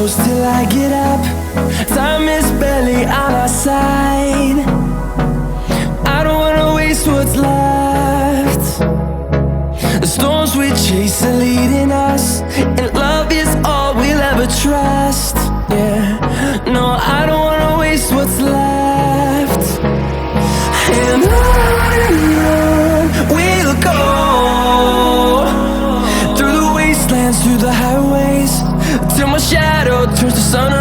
close till I get up. Time is barely on our side. I don't wanna waste what's left. The storms we chase are leading us, and love is all we'll ever trust. Yeah, no, I don't wanna waste what's left. And on we'll go, through the wastelands, through the highways, till my shadow turns to sun